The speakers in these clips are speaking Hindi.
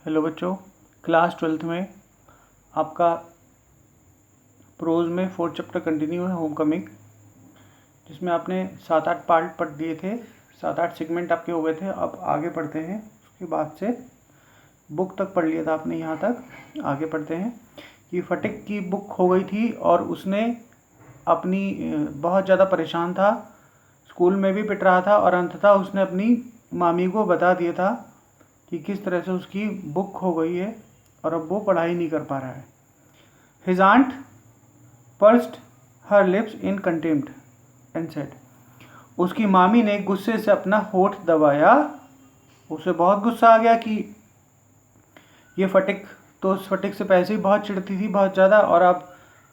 हेलो बच्चों, क्लास 12th में आपका प्रोज में 4th चैप्टर कंटिन्यू है, होम कमिंग, जिसमें आपने 7-8 पार्ट पढ़ दिए थे, 7-8 सेगमेंट आपके हो गए थे। अब आगे पढ़ते हैं। उसके बाद से बुक तक पढ़ लिया था आपने, यहाँ तक आगे पढ़ते हैं कि फटिक की बुक खो गई थी और उसने अपनी बहुत ज़्यादा परेशान था, स्कूल में भी पिट रहा था और अंततः उसने अपनी मामी को बता दिया था कि किस तरह से उसकी बुक खो गई है और अब वो पढ़ाई नहीं कर पा रहा है। His aunt pursed her lips in contempt and said, उसकी मामी ने गुस्से से अपना होठ दबाया। उसे बहुत गुस्सा आ गया कि ये फटिक तो उस फटिक से पैसे ही बहुत चिढ़ती थी, बहुत ज़्यादा, और अब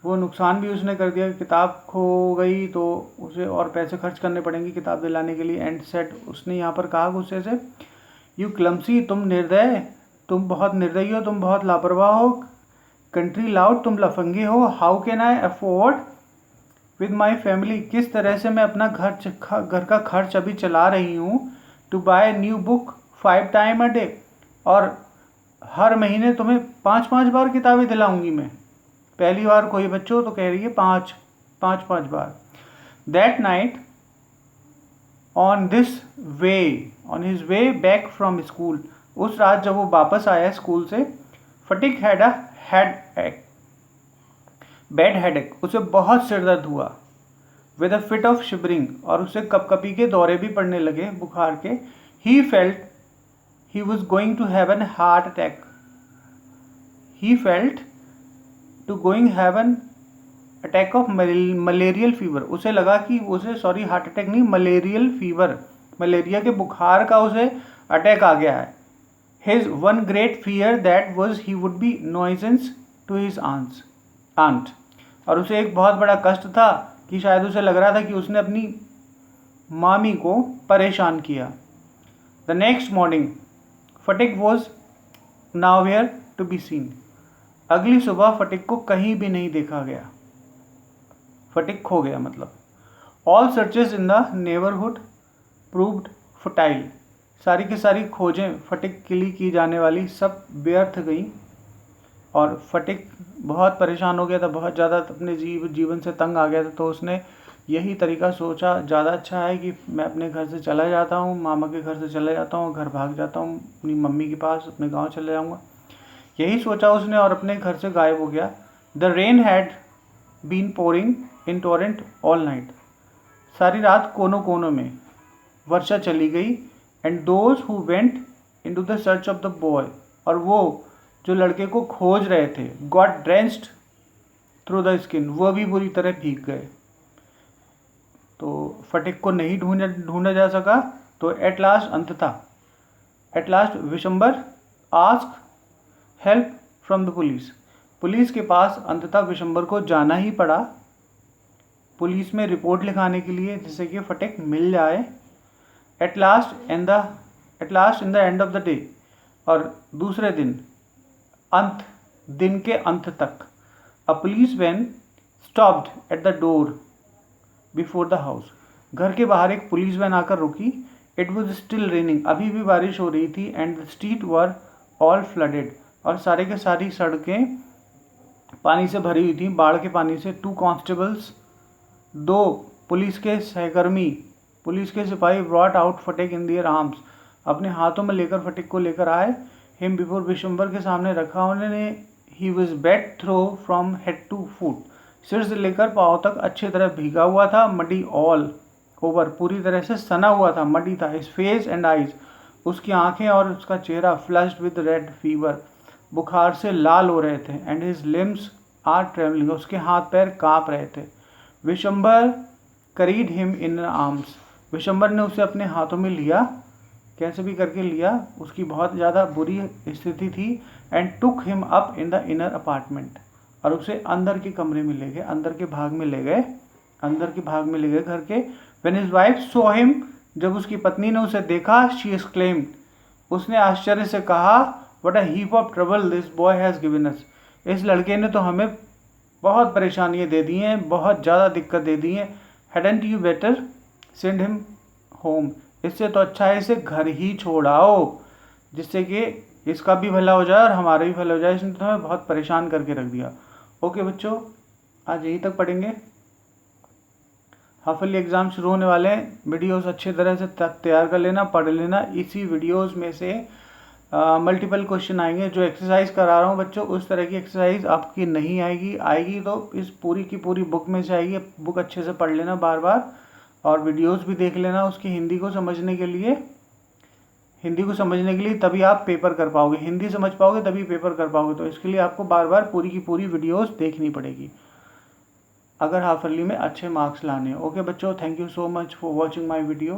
वो नुकसान भी उसने कर दिया। किताब खो गई तो उसे और पैसे खर्च करने पड़ेंगे किताब दिलाने के लिए। एंड सेड, उसने यहाँ पर कहा गुस्से से, यू क्लमसी, तुम निर्दय, तुम बहुत निर्दयी हो, तुम बहुत लापरवाह हो। कंट्री लाउड, तुम लफंगे हो। How can I afford with my family, किस तरह से मैं अपना घर का खर्च अभी चला रही हूँ। To buy new book 5 time a day, और हर महीने तुम्हें 5-5 बार किताबें दिलाऊंगी मैं। पहली बार कोई बच्चों तो कह रही है 5 बार। That night on his way back from school, उस रात जब वो वापस आया स्कूल से, Phatik had a bad headache, उसे बहुत सिर दर्द हुआ। With a fit of shivering, और उसे कपकपी के दौरे भी पड़ने लगे, बुखार के। He felt he was going to have an heart attack. He felt to going have an attack of malarial fever, उसे लगा कि उसे हार्ट अटैक नहीं, मलेरियल फीवर, मलेरिया के बुखार का उसे अटैक आ गया है। His one great fear that was he would be nuisance to his aunt, और उसे एक बहुत बड़ा कष्ट था कि शायद उसे लग रहा था कि उसने अपनी मामी को परेशान किया। The next morning Phatik was nowhere to be seen, अगली सुबह फटिक को कहीं भी नहीं देखा गया। फटिक खो गया मतलब। All searches in the neighbourhood proved futile, सारी की सारी खोजें फटिक के लिए की जाने वाली सब व्यर्थ गई, और फटिक बहुत परेशान हो गया था, बहुत ज़्यादा अपने जीवन से तंग आ गया था। तो उसने यही तरीका सोचा, ज़्यादा अच्छा है कि मैं अपने घर से चला जाता हूँ, मामा के घर से चला जाता हूँ, घर भाग जाता हूँ अपनी मम्मी के पास, अपने गांव चले जाऊँगा। यही सोचा उसने और अपने घर से गायब हो गया। The rain had been pouring in torrent all night, सारी रात कोनों कोनों में वर्षा चली गई। And those who went into the search of the boy, और वो जो लड़के को खोज रहे थे, got drenched through the skin, वह भी बुरी तरह भीग गए। तो फटिक को नहीं ढूंढा जा सका। तो at last Vishambar ask help from the police के पास अंततः विशंबर को जाना ही पड़ा पुलिस में रिपोर्ट लिखाने के लिए, जिससे कि फटिक मिल जाए। At last in the end of the day, और दूसरे दिन, दिन के अंत तक, a police van stopped at the door before the house, घर के बाहर एक पुलिस वैन आकर रुकी। इट वॉज स्टिल रेनिंग, अभी भी बारिश हो रही थी। And the street were all flooded, और सारे के सारी सड़कें पानी से भरी हुई थी, बाढ़ के पानी से। 2 कांस्टेबल्स, 2 पुलिस के सहकर्मी, पुलिस के सिपाही, brought out Phatik in their arms, अपने हाथों में लेकर फटिक को लेकर आए। हिम बिफोर विशंबर के सामने रखा उन्होंने। He was wet through from head to foot, सिर से लेकर पाँव तक अच्छी तरह भीगा हुआ था। मडी ऑल ओवर, पूरी तरह से सना हुआ था, मडी था। हिज फेस एंड आइज, उसकी आंखें और उसका चेहरा, फ्लश्ड विद रेड फीवर, बुखार से लाल हो रहे थे। And his limbs are trembling, उसके हाथ पैर काँप रहे थे। Bishambar carried him in arms, Bishambar ने उसे अपने हाथों में लिया, कैसे भी करके लिया, उसकी बहुत ज़्यादा बुरी स्थिति थी। And took him up in the inner apartment, और उसे अंदर के कमरे में ले गए, अंदर के भाग में ले गए घर के। When his wife saw him, जब उसकी पत्नी ने उसे देखा, शी एक्सक्लेम्ड, उसने आश्चर्य से कहा, what a heap of trouble this boy has given us, इस लड़के ने तो हमें बहुत परेशानियाँ दे दी हैं, बहुत ज़्यादा दिक्कत दे दी हैं। Hadn't you better send him home, इससे तो अच्छा है इसे घर ही छोड़ आओ, जिससे कि इसका भी भला हो जाए और हमारा भी भला हो जाए। इसने तो हमें बहुत परेशान करके रख दिया। ओके बच्चों, आज यहीं तक पढ़ेंगे। हाफ ईयरली एग्ज़ाम शुरू होने वाले हैं। वीडियोस अच्छे तरह से तैयार कर लेना, पढ़ लेना। इसी वीडियोस में से मल्टीपल क्वेश्चन आएंगे। जो एक्सरसाइज करा रहा हूँ बच्चों, उस तरह की एक्सरसाइज आपकी नहीं आएगी तो इस पूरी की पूरी बुक में से आएगी। बुक अच्छे से पढ़ लेना बार बार, और वीडियोस भी देख लेना उसकी हिंदी को समझने के लिए। तभी आप पेपर कर पाओगे, हिंदी समझ पाओगे तभी पेपर कर पाओगे। तो इसके लिए आपको बार बार पूरी की पूरी वीडियोस देखनी पड़ेगी अगर हाफ ईयरली में अच्छे मार्क्स लाने हैं। ओके बच्चों, thank you so much for watching my video.